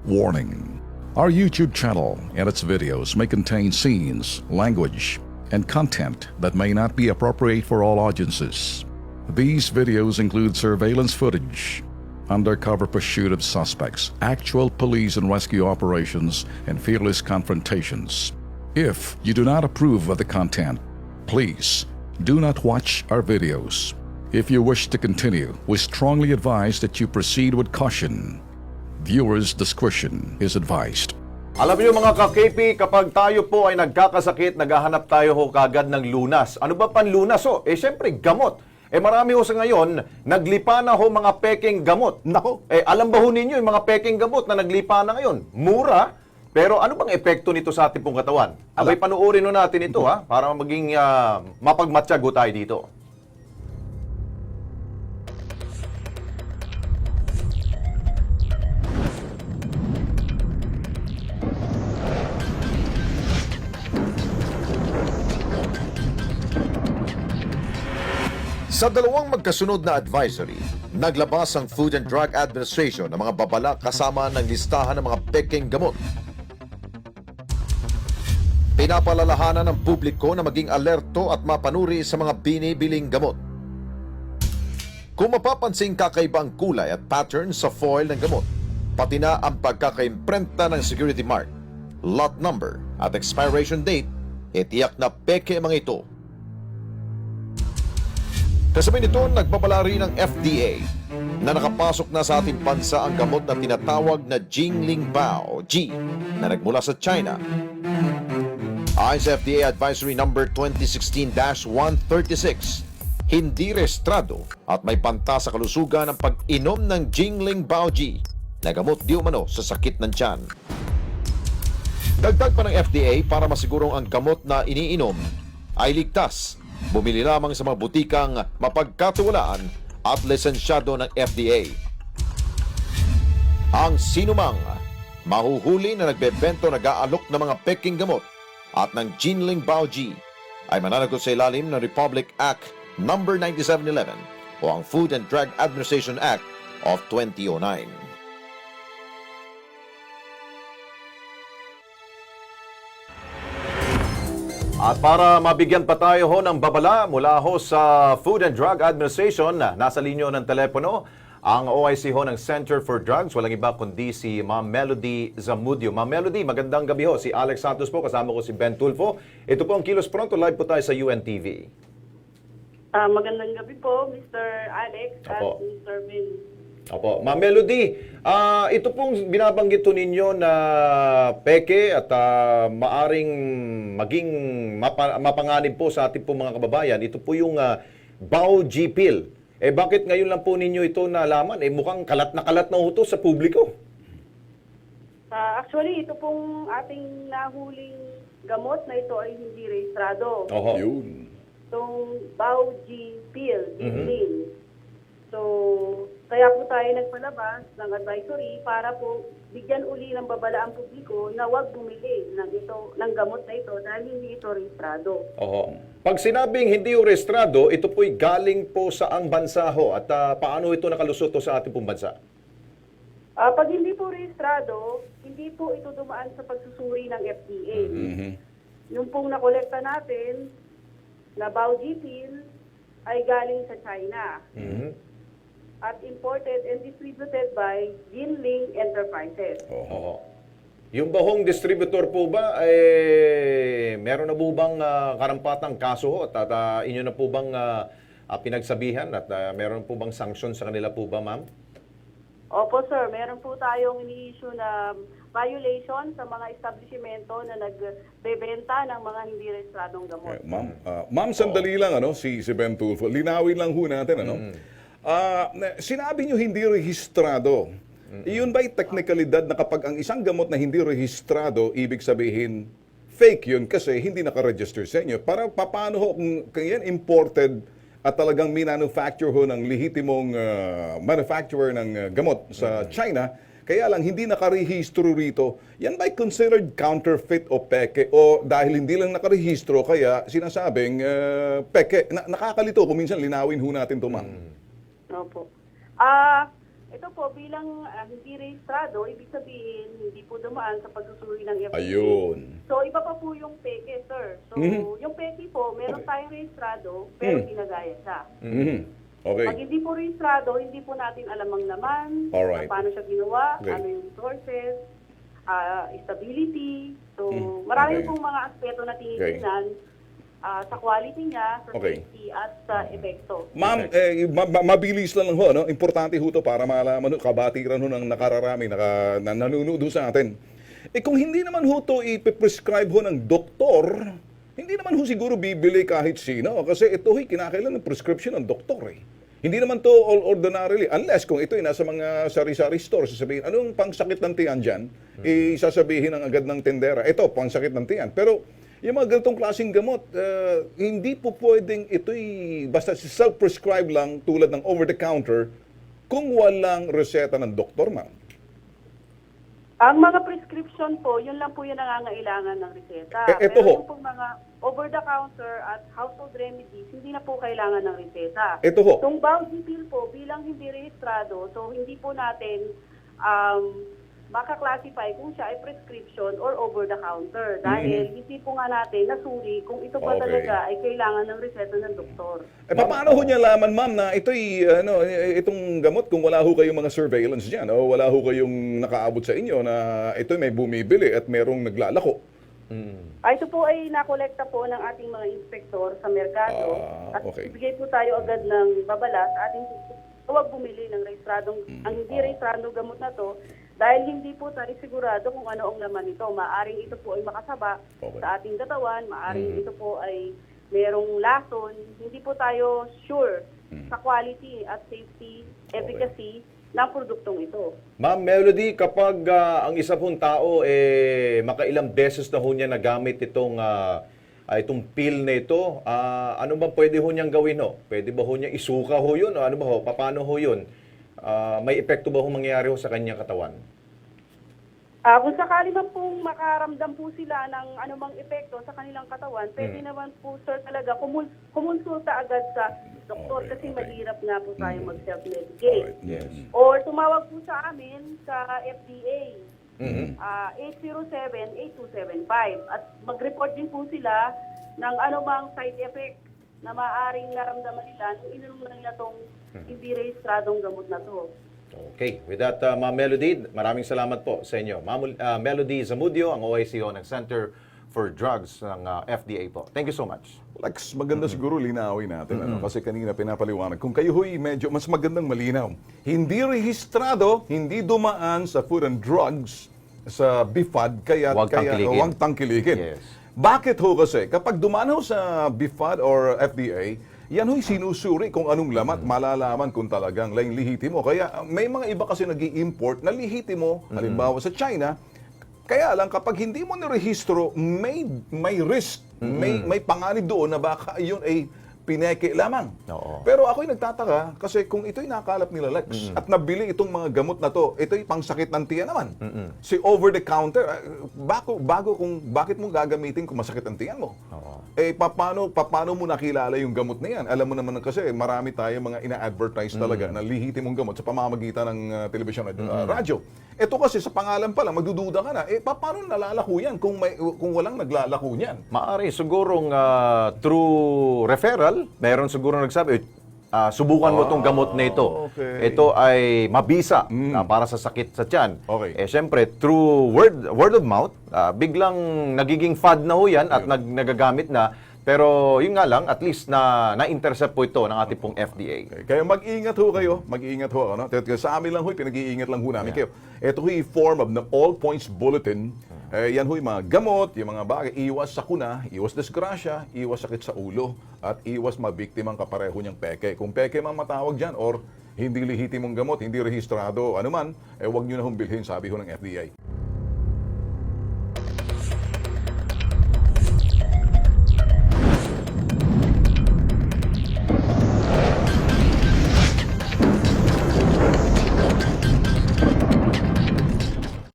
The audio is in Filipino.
Warning. Our YouTube channel and its videos may contain scenes, language, and content that may not be appropriate for all audiences. These videos include surveillance footage, undercover pursuit of suspects, actual police and rescue operations, and fearless confrontations. If you do not approve of the content, please do not watch our videos. If you wish to continue, we strongly advise that you proceed with caution. Viewers' discretion is advised. Alam niyo mga ka-KP, kapag tayo po ay nagkakasakit, naghahanap tayo ho kagad ng lunas. Ano ba panlunas ho? Siyempre gamot. Marami ho sa ngayon, naglipa na ho mga peking gamot. Nako, alam ba ho ninyo yung mga peking gamot na naglipa na ngayon? Mura, pero ano bang epekto nito sa ating pong katawan? Abay, panuorin ho natin ito para maging mapagmatsyag ho tayo dito. Sa dalawang magkasunod na advisory, naglabas ang Food and Drug Administration ng mga babala kasama ng listahan ng mga peking gamot. Pinapalalahanan ng publiko na maging alerto at mapanuri sa mga binibiling gamot. Kung mapapansing kakaiba ang kulay at pattern sa foil ng gamot, pati na ang pagkakaimprenta ng security mark, lot number at expiration date, tiyak na peke mga ito. Kasabay nito, nagbabala rin ng FDA na nakapasok na sa ating bansa ang gamot na tinatawag na Jinlingbao G na nagmula sa China. Ayon sa FDA Advisory Number 2016-136, hindi rehistrado at may panta sa kalusugan ang pag-inom ng Jinlingbao G na gamot di umano sa sakit ng tiyan. Dagdag pa ng FDA para masigurong ang gamot na iniinom ay ligtas. Bumili lamang sa mga butikang mapagkatiwalaan at lisensyado ng FDA. Ang sinumang mahuhuli na nagbebento nag-aalok ng mga peking gamot at ng Jinlingbao G ay mananagot sa ilalim ng Republic Act No. 9711 o ang Food and Drug Administration Act of 2009. At para mabigyan pa tayo ho ng babala mula ho sa Food and Drug Administration, nasa linyo ng telepono ang OIC ho ng Center for Drugs. Walang iba kundi si Ma'am Melody Zamudio. Ma'am Melody, magandang gabi ho. Si Alex Santos po, kasama ko si Ben Tulfo. Ito po ang Kilos Pronto, live po tayo sa UNTV. Magandang gabi po, Mr. Alex at Opo. Mr. Ben. Opo. Ma'am Melody, ito pong binabanggit to ninyo na peke at maaring maging mapanganib po sa ating po mga kababayan. Ito po yung Bao G pill. Bakit ngayon lang po ninyo ito nalaman? Mukhang kalat na ito sa publiko. Actually, ito pong ating nahuling gamot na ito ay hindi rehistrado. Oho. Yun. Itong Bao G pill, G-Lin. So, kaya po tayo nagpalabas ng advisory para po bigyan uli ng babala ang publiko na huwag bumili ng gamot na ito dahil hindi ito rehistrado. Oho. Pag sinabing hindi yung rehistrado, ito po'y galing po sa ang bansa ho at paano ito nakalusot sa ating pong bansa? Pag hindi po rehistrado, hindi po ito dumaan sa pagsusuri ng FDA. Yung pong nakolekta natin na Bao G pill ay galing sa China. At imported and distributed by Jinling Enterprises. Oho. Yung bahong distributor po ba, meron na po bang karampatang kaso ho? At inyo na po bang pinagsabihan at meron po bang sanction sa kanila po ba, ma'am? Opo, sir. Meron po tayong ini-issue na violation sa mga establishmento na nagbebenta ng mga hindi rehistradong gamot. Ma'am, sandali lang, si Ben Tulfo. Linawin lang ho natin, sinabi nyo hindi rehistrado. Iyon ba'y teknikalidad na kapag ang isang gamot na hindi rehistrado, ibig sabihin, fake yun kasi hindi nakaregister sa inyo? Para paano ho kung yan imported at talagang minanufacture ho ng lehitimong manufacturer ng gamot sa China, kaya lang hindi nakarehistro rito, yan ba'y considered counterfeit o peke? O dahil hindi lang nakarehistro, kaya sinasabing peke? Nakakalito kung minsan linawin ho natin ito, ma'am. Opo. Ito po, bilang hindi rehistrado, ibig sabihin, hindi po dumaan sa pagsusuri ng FDA. Ayun. So, iba pa po yung peke, sir. So, yung peke po, meron tayong rehistrado, pero ginagaya siya. Mhm. Okay. Pag hindi po rehistrado, hindi po natin alam ang laman, Alright. paano siya ginawa, Okay. ano yung resources, stability. So, marami Okay. pong mga aspeto na tinitingnan sa quality niya, sa Okay. safety, at sa epekto. Ma'am, mabilis lang ho, no? Importante ho to para malaman ho, kabatiran ho ng nakararami, na nanonood ho sa atin. Kung hindi naman ho to ipiprescribe ho ng doktor, hindi naman ho siguro bibili kahit sino. Kasi ito ho'y kinakailan ng prescription ng doktor eh. Hindi naman to all ordinarily, unless kung ito ay nasa mga sari-sari store, sasabihin, anong pangsakit ng tiyan dyan? Sasabihin ng agad ng tendera, ito, pangsakit ng tiyan. Pero yung mga ganitong klaseng gamot, hindi po pwedeng ito'y basta self-prescribe lang tulad ng over-the-counter kung walang reseta ng doktor, ma'am. Ang mga prescription po, yun lang po yung nangangailangan ng reseta. Ito Pero ho. yung pong mga over-the-counter at household remedies, hindi na po kailangan ng reseta. Ito ho. Itong Bauji pill po, bilang hindi rehistrado, so hindi po natin maka-classify kung siya ay prescription or over-the-counter. Dahil hindi po nga natin nasuri kung ito pa Okay. talaga ay kailangan ng reseta ng doktor. Paano ho niya laman, ma'am, na ito'y, itong gamot kung wala ho kayong mga surveillance dyan, o wala ho kayong nakaabot sa inyo na ito'y may bumibili at merong naglalako? Ito po ay nakolekta po ng ating mga inspektor sa merkado. At okay. ibigay po tayo agad ng babala sa ating huwag bumili ng rehistradong, ang hindi rehistradong gamot na to, dahil hindi po tayo sigurado kung ano ang laman nito. Maaring ito po ay makasaba sa ating katawan, maaring ito po ay merong lason. Hindi po tayo sure sa quality at safety, efficacy ng produktong ito. Ma'am Melody, kapag ang isa pong tao makailang beses na ho niya nagamit itong itong pill na ito, ano ba pwede ho niyang gawin ho? Pwede ba ho niya isuka ho yun? O ano ba ho? Paano ho yun? May epekto ba ho mangyayari ho sa kanyang katawan? Kung sakali man pong makaramdam po sila ng anumang epekto sa kanilang katawan, pwede naman po, sir, talaga kumonsulta agad sa doktor kasi mahirap nga po tayo mag-self-medicate. Yes. Or tumawag po sa amin sa FDA, 807-8275. At mag-report din po sila ng anumang side effect na maaaring naramdaman nila nung ininom na nila itong hindi rehistradong gamot na to. Okay. With that, Ma'am Melody, maraming salamat po sa inyo. Ma'am Melody Zamudio, ang OICO ng Center for Drugs ng FDA po. Thank you so much. Lex, maganda siguro linawin natin. Kasi kanina pinapaliwanag. Kung kayo ho'y medyo mas magandang malinaw, hindi rehistrado, hindi dumaan sa Food and Drugs, sa BIFAD, kaya Huwag tangkilikin. huwag tangkilikin. Yes. Bakit ho kasi? Kapag dumaan ho sa BIFAD or FDA, yan ho'y sinusuri kung anong laman, malalaman kung talagang lihitimo. Kaya may mga iba kasi nag-i-import na lihitimo, halimbawa sa China. Kaya lang kapag hindi mo nirehistro, may risk, may panganib doon na baka yun ay pineke lamang. Oo. Pero ako'y nagtataka kasi kung ito'y nakalap nila Lex at nabili itong mga gamot na to, ito'y pangsakit ng tiyan naman. Si over the counter, bago kung bakit mo gagamitin kung masakit ang tiyan mo? Oo. Paano mo nakilala yung gamot na yan? Alam mo naman kasi marami tayo mga ina-advertise talaga na lihitimong gamot sa pamamagitan ng telebisyon at radyo. Ito kasi sa pangalan pa lang, magdududa ka na. Paano nalalako yan kung walang naglalako niyan? Maari sigurong through referral, meron siguro nagsabi, subukan mo itong gamot na ito. Okay. Ito ay mabisa para sa sakit sa tiyan. Okay. Siyempre, through word of mouth, biglang nagiging fad na ho yan at nagagamit na. Pero yun nga lang, at least na-intercept po ito ng ating pong FDA. Okay. Kaya mag-ingat ho kayo. Mag-ingat ho. Ano? Sa amin lang ho, pinag-iingat lang ho namin kayo. Ito ho'y form of the All Points Bulletin. Yan ho'y mga gamot, yung mga bagay. Iwas sakuna, iwas disgrasya, iwas sakit sa ulo, at iwas mabiktimang kapareho niyang peke. Kung peke man matawag dyan, or hindi lihitimong gamot, hindi rehistrado, anuman, huwag nyo na hong bilhin, sabi ho ng FDA.